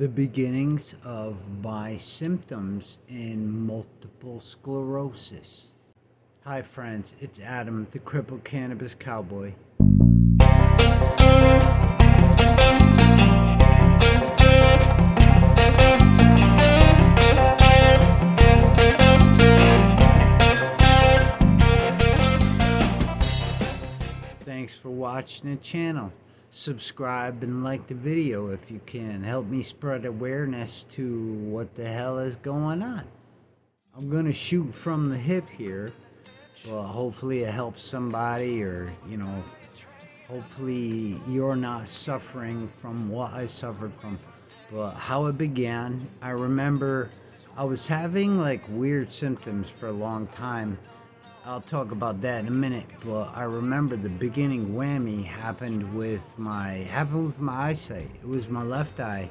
the beginnings of my symptoms in multiple sclerosis. Hi, friends, it's Adam, the crippled cannabis cowboy. Thanks for watching the channel. Subscribe and like the video if you can. Help me spread awareness to what the hell is going on. I'm gonna shoot from the hip here, but hopefully it helps somebody, or hopefully you're not suffering from what I suffered from. But how it began, I remember I was having like weird symptoms for a long time. I'll talk about that in a minute, but I remember the beginning whammy happened with my eyesight. It was my left eye.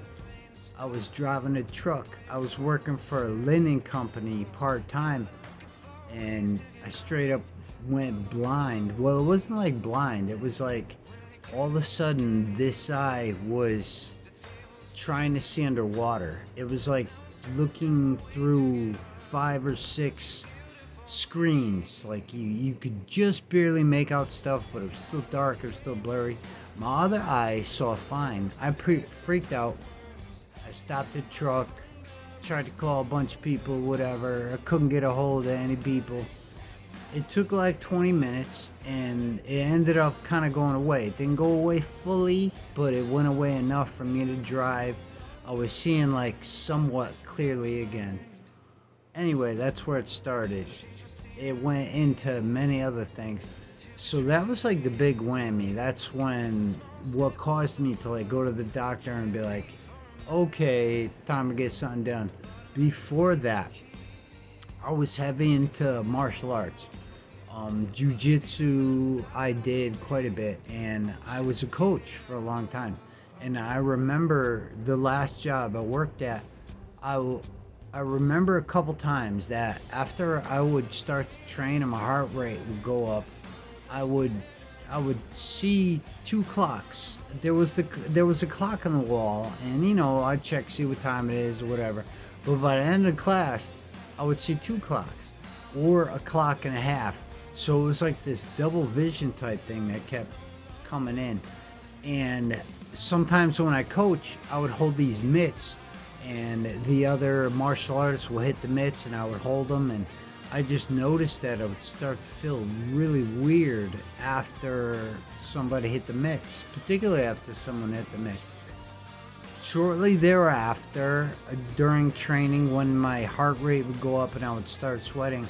I was driving a truck. I was working for a linen company part-time, and I straight up went blind. Well, it wasn't like blind. It was like all of a sudden this eye was trying to see underwater. It was like looking through 5 or 6 screens. Like you could just barely make out stuff, but it was still dark, it was still blurry. My other eye saw fine. I freaked out. I stopped the truck, tried to call a bunch of people, whatever. I couldn't get a hold of any people. It took like 20 minutes and it ended up kind of going away. It didn't go away fully, but it went away enough for me to drive. I was seeing like somewhat clearly again. Anyway, that's where it started. It went into many other things. So that was like the big whammy. That's what caused me to like go to the doctor and be like, okay, time to get something done. Before that, I was heavy into martial arts. Jiu-jitsu I did quite a bit, and I was a coach for a long time. And I remember the last job I worked at, I remember a couple times that after I would start to train and my heart rate would go up, I would see 2 clocks. There was a clock on the wall, and I'd check, see what time it is or whatever. But by the end of class, I would see 2 clocks or a clock and a half. So it was like this double vision type thing that kept coming in. And sometimes when I coach, I would hold these mitts, and the other martial artists will hit the mitts and I would hold them, and I just noticed that I would start to feel really weird after somebody hit the mitts, particularly after someone hit the mitts. Shortly thereafter, during training, when my heart rate would go up and I would start sweating,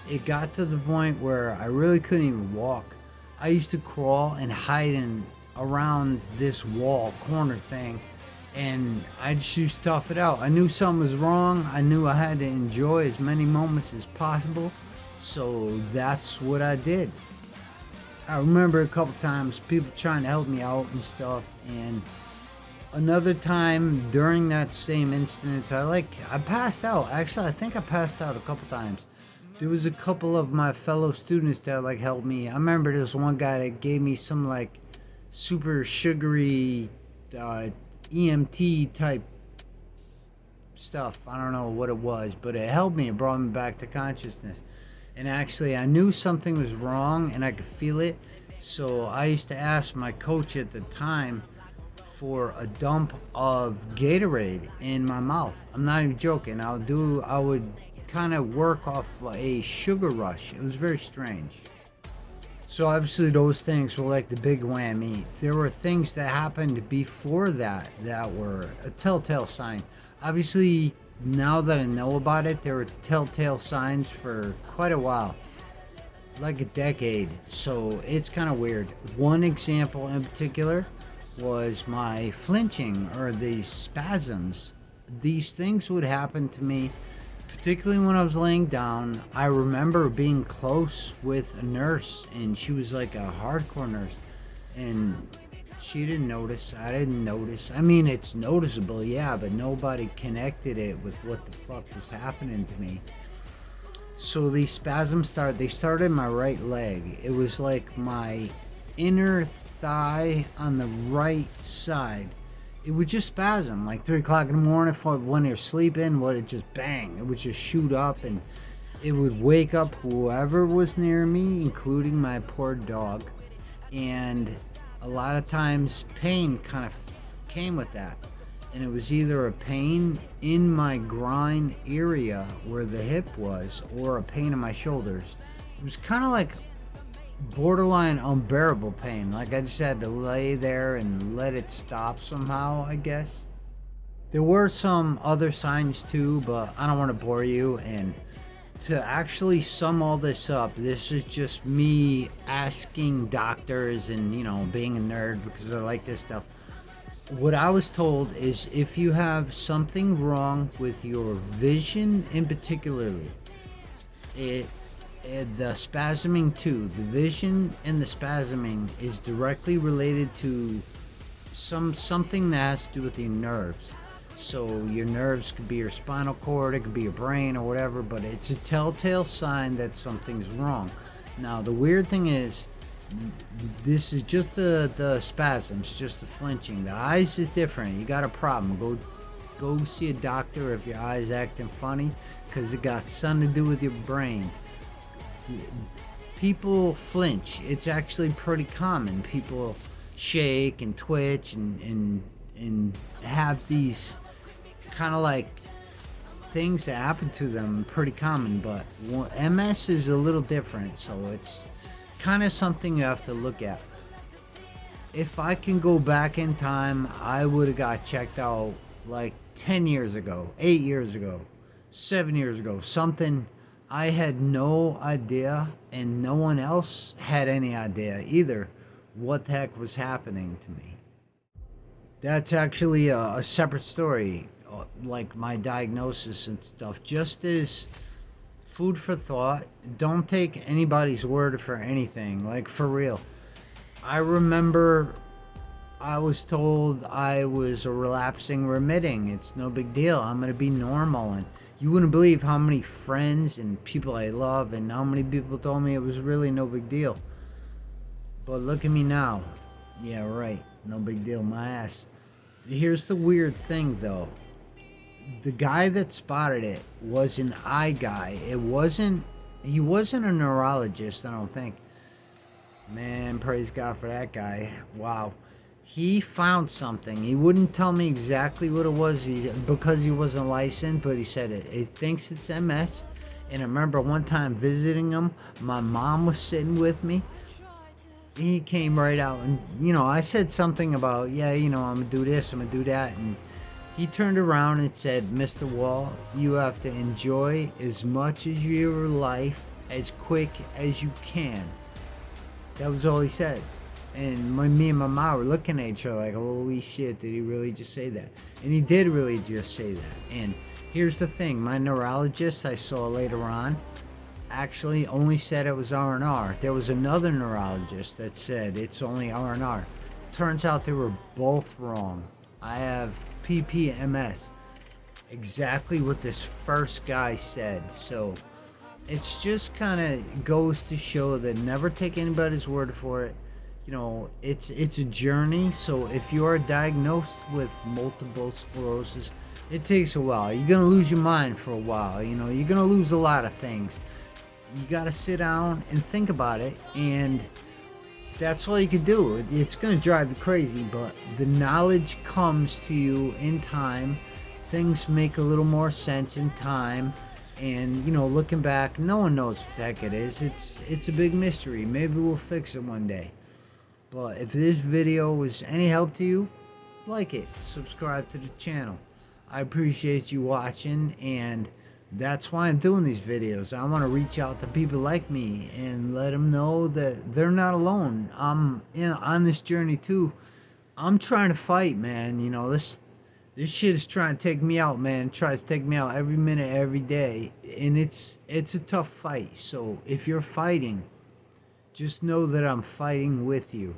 it got to the point where I really couldn't even walk. I used to crawl and hide around this wall corner thing, and I just used to tough it out. I knew something was wrong. I knew I had to enjoy as many moments as possible, so that's what I did. I remember a couple times people trying to help me out and stuff, and another time during that same instance, I passed out. Actually, I think I passed out a couple times. There was a couple of my fellow students that helped me. I remember there was one guy that gave me some super sugary EMT type stuff. I don't know what it was, but it helped me. It brought me back to consciousness. And actually, I knew something was wrong and I could feel it. So I used to ask my coach at the time for a dump of Gatorade in my mouth. I'm not even joking. I would kind of work off a sugar rush. It was very strange. So obviously those things were like the big whammy. There were things that happened before that were a telltale sign. Obviously, now that I know about it, there were telltale signs for quite a while, like a decade. So it's kind of weird. One example in particular was my flinching, or the spasms. These things would happen to me particularly when I was laying down. I remember being close with a nurse, and she was like a hardcore nurse, and she didn't notice. I didn't notice. I mean, it's noticeable, yeah, but nobody connected it with what the fuck was happening to me. So these spasms started in my right leg. It was like my inner thigh on the right side it would just spasm like 3 o'clock in the morning for when they're sleeping. Would it just bang? It would just shoot up, and it would wake up whoever was near me, including my poor dog. And a lot of times, pain kind of came with that. And it was either a pain in my groin area where the hip was, or a pain in my shoulders. It was kind of like borderline unbearable pain. Like I just had to lay there and let it stop somehow, I guess. There were some other signs too, but I don't want to bore you. And to actually sum all this up, this is just me asking doctors and, being a nerd because I like this stuff. What I was told is if you have something wrong with your vision in particularly, it the spasming too, the vision and the spasming is directly related to something that has to do with your nerves. So your nerves could be your spinal cord, it could be your brain or whatever, but it's a telltale sign that something's wrong. Now the weird thing is, this is just the spasms, just the flinching. The eyes is different. You got a problem, go see a doctor if your eyes acting funny, because it got something to do with your brain. People flinch. It's actually pretty common. People shake and twitch and have these kind of like things that happen to them, pretty common. But MS is a little different, so it's kind of something you have to look at. If I can go back in time, I would have got checked out like 10 years ago, 8 years ago, 7 years ago, something. I had no idea, and no one else had any idea either what the heck was happening to me. That's actually a separate story, like my diagnosis and stuff. Just as food for thought, don't take anybody's word for anything, like for real. I remember I was told I was a relapsing remitting. It's no big deal. I'm going to be normal. And you wouldn't believe how many friends and people I love and how many people told me it was really no big deal. But look at me now. Yeah, right. No big deal, my ass. Here's the weird thing though. The guy that spotted it was an eye guy. He wasn't a neurologist, I don't think. Man, praise God for that guy. Wow. He found something. He wouldn't tell me exactly what it was because he wasn't licensed, but he said it. He thinks it's MS. And I remember one time visiting him, my mom was sitting with me. He came right out and, I said something about, yeah, I'm going to do this, I'm going to do that. And he turned around and said, Mr. Wall, you have to enjoy as much of your life as quick as you can. That was all he said. And me and my mom were looking at each other like, holy shit, did he really just say that? And he did really just say that. And here's the thing, my neurologist I saw later on actually only said it was R&R. There was another neurologist that said it's only R&R. Turns out they were both wrong. I have ppms, exactly what this first guy said. So it's just kind of goes to show that never take anybody's word for it. It's a journey. So if you are diagnosed with multiple sclerosis, it takes a while. You're gonna lose your mind for a while. You're gonna lose a lot of things. You gotta sit down and think about it, and that's all you can do. It's gonna drive you crazy, but the knowledge comes to you in time. Things make a little more sense in time. And looking back, no one knows what the heck it is. It's a big mystery. Maybe we'll fix it one day. But if this video was any help to you, like it, subscribe to the channel. I appreciate you watching, and that's why I'm doing these videos. I want to reach out to people like me and let them know that they're not alone. I'm on this journey too. I'm trying to fight, man. This shit is trying to take me out, man. It tries to take me out every minute, every day. And it's a tough fight. So if you're fighting, just know that I'm fighting with you.